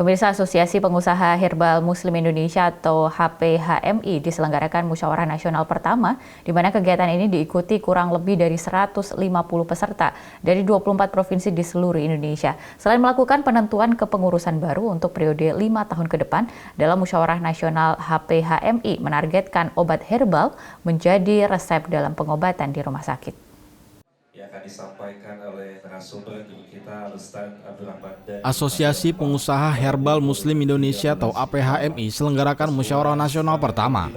Pemirsa, Asosiasi Pengusaha Herbal Muslim Indonesia atau HPHMI diselenggarakan Musyawarah Nasional pertama, di mana kegiatan ini diikuti kurang lebih dari 150 peserta dari 24 provinsi di seluruh Indonesia. Selain melakukan penentuan kepengurusan baru untuk periode 5 tahun ke depan, dalam Musyawarah Nasional HPHMI menargetkan obat herbal menjadi resep dalam pengobatan di rumah sakit. Akan disampaikan oleh narasumber kita Asosiasi Pengusaha Herbal Muslim Indonesia atau APHMI selenggarakan Musyawarah Nasional pertama.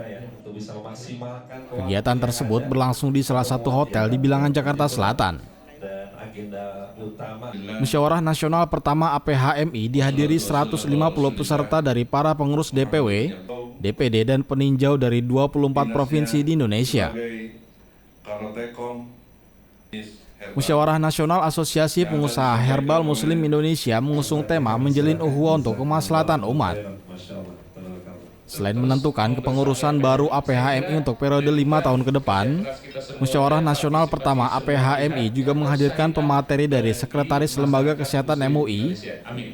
Kegiatan tersebut berlangsung di salah satu hotel di Bilangan, Jakarta Selatan. Musyawarah Nasional pertama APHMI dihadiri 150 peserta dari para pengurus DPW, DPD dan peninjau dari 24 provinsi di Indonesia. Musyawarah Nasional Asosiasi Pengusaha Herbal Muslim Indonesia mengusung tema menjalin ukhuwah untuk kemaslahatan umat. Selain menentukan kepengurusan baru APHMI untuk periode 5 tahun ke depan, Musyawarah Nasional pertama APHMI juga menghadirkan pemateri dari Sekretaris Lembaga Kesehatan MUI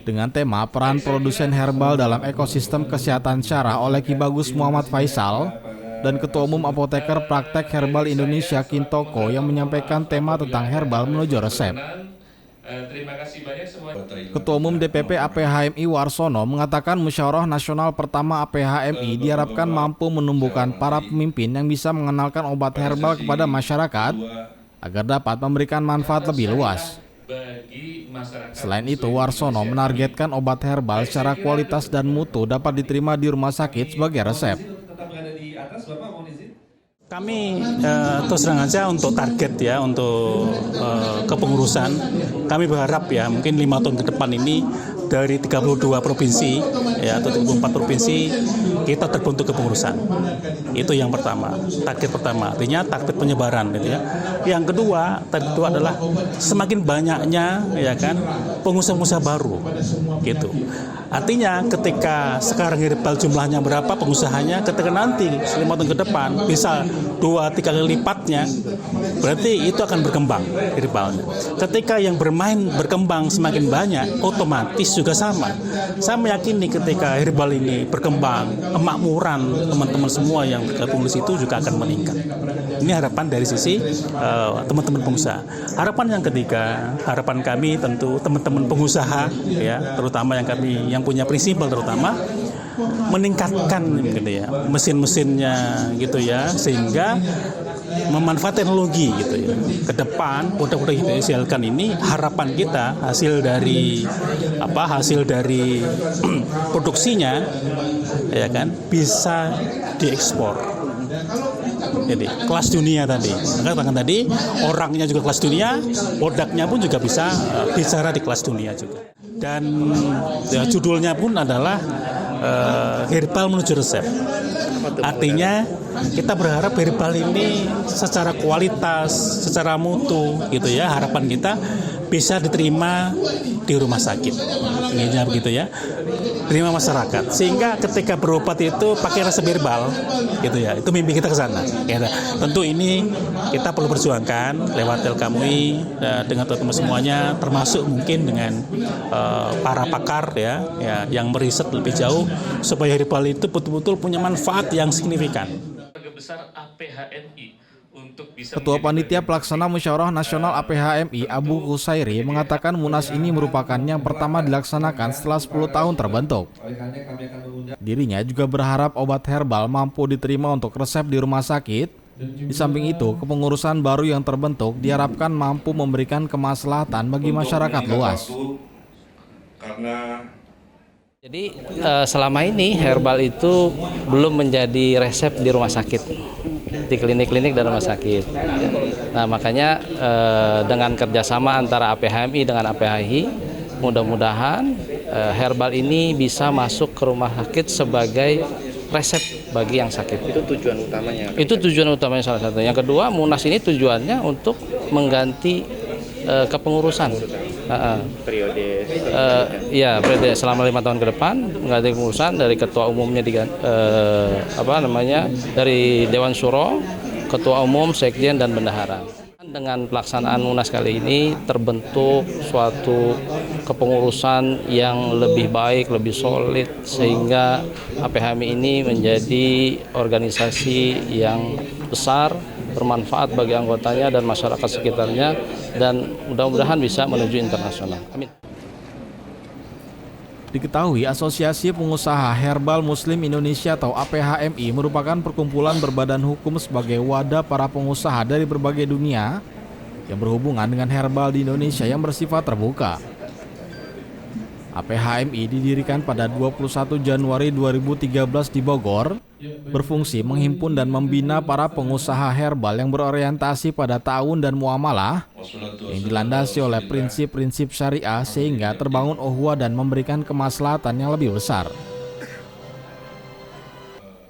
dengan tema peran produsen herbal dalam ekosistem kesehatan syarah oleh Ki Bagus Muhammad Faisal, dan Ketua Umum Apoteker Praktek Herbal Indonesia Kintoko yang menyampaikan tema tentang herbal menuju resep. Ketua Umum DPP APHMI Warsono mengatakan Musyawarah Nasional pertama APHMI diharapkan mampu menumbuhkan para pemimpin yang bisa mengenalkan obat herbal kepada masyarakat agar dapat memberikan manfaat lebih luas. Selain itu, Warsono menargetkan obat herbal secara kualitas dan mutu dapat diterima di rumah sakit sebagai resep. Kami terus terang aja untuk target ya, untuk kepengurusan, kami berharap ya mungkin 5 tahun ke depan ini dari 32 provinsi ya atau 34 provinsi kita terbentuk kepengurusan. Itu yang pertama, target pertama, artinya target penyebaran gitu ya. Yang kedua, target kedua adalah semakin banyaknya ya kan pengusaha-pengusaha baru gitu. Artinya ketika sekarang herbal jumlahnya berapa pengusahanya, ketika nanti 5 tahun ke depan bisa 2-3 kali lipatnya, berarti itu akan berkembang herbalnya. Ketika yang berkembang semakin banyak, otomatis juga sama. Saya meyakini ketika herbal ini berkembang, kemakmuran teman-teman semua yang bergabung di situ juga akan meningkat. Ini harapan dari sisi teman-teman pengusaha. Harapan yang ketiga, harapan kami tentu teman-teman pengusaha ya, terutama yang punya prinsipal terutama meningkatkan gitu ya mesin-mesinnya gitu ya, sehingga memanfaatkan teknologi gitu ya. Ke depan produk-produk yang dihasilkan ini harapan kita hasil dari produksinya ya kan bisa diekspor. Jadi kelas dunia tadi, bahkan tadi orangnya juga kelas dunia, produknya pun juga bisa bicara di kelas dunia juga. Dan ya, judulnya pun adalah herbal menuju resep. Artinya kita berharap herbal ini secara kualitas, secara mutu gitu ya, harapan kita bisa diterima di rumah sakit. Intinya begitu ya. Terima masyarakat, sehingga ketika berobat itu pakai resep herbal gitu ya, itu mimpi kita ke sana ya. Tentu ini kita perlu perjuangkan lewat LKMUI dengan teman-teman semuanya, termasuk mungkin dengan para pakar ya yang meriset lebih jauh supaya herbal itu betul-betul punya manfaat yang signifikan. Ketua Panitia Pelaksana Musyawarah Nasional APHMI Abu Kusairi mengatakan Munas ini merupakan yang pertama dilaksanakan setelah 10 tahun terbentuk. Dirinya juga berharap obat herbal mampu diterima untuk resep di rumah sakit. Di samping itu, kepengurusan baru yang terbentuk diharapkan mampu memberikan kemaslahatan bagi masyarakat luas. Jadi selama ini herbal itu belum menjadi resep di rumah sakit, di klinik-klinik dan rumah sakit. Nah makanya dengan kerjasama antara APHMI dengan APHI, mudah-mudahan herbal ini bisa masuk ke rumah sakit sebagai resep bagi yang sakit. Itu tujuan utamanya? Itu tujuan utamanya salah satu. Yang kedua, Munas ini tujuannya untuk mengganti kepengurusan. Periode selama 5 tahun ke depan mengganti kepengurusan dari ketua umumnya dari Dewan Syuro, ketua umum, sekjen dan bendahara. Dengan pelaksanaan Munas kali ini terbentuk suatu kepengurusan yang lebih baik, lebih solid, sehingga APHMI ini menjadi organisasi yang besar, bermanfaat bagi anggotanya dan masyarakat sekitarnya, dan mudah-mudahan bisa menuju internasional. Amin. Diketahui Asosiasi Pengusaha Herbal Muslim Indonesia atau APHMI merupakan perkumpulan berbadan hukum sebagai wadah para pengusaha dari berbagai dunia yang berhubungan dengan herbal di Indonesia yang bersifat terbuka. APHMI didirikan pada 21 Januari 2013 di Bogor, berfungsi menghimpun dan membina para pengusaha herbal yang berorientasi pada ta'awun dan muamalah yang dilandasi oleh prinsip-prinsip syariah sehingga terbangun ukhuwah dan memberikan kemaslahatan yang lebih besar.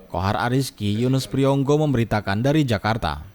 Kohar Ariski, Yunus Priyonggo memberitakan dari Jakarta.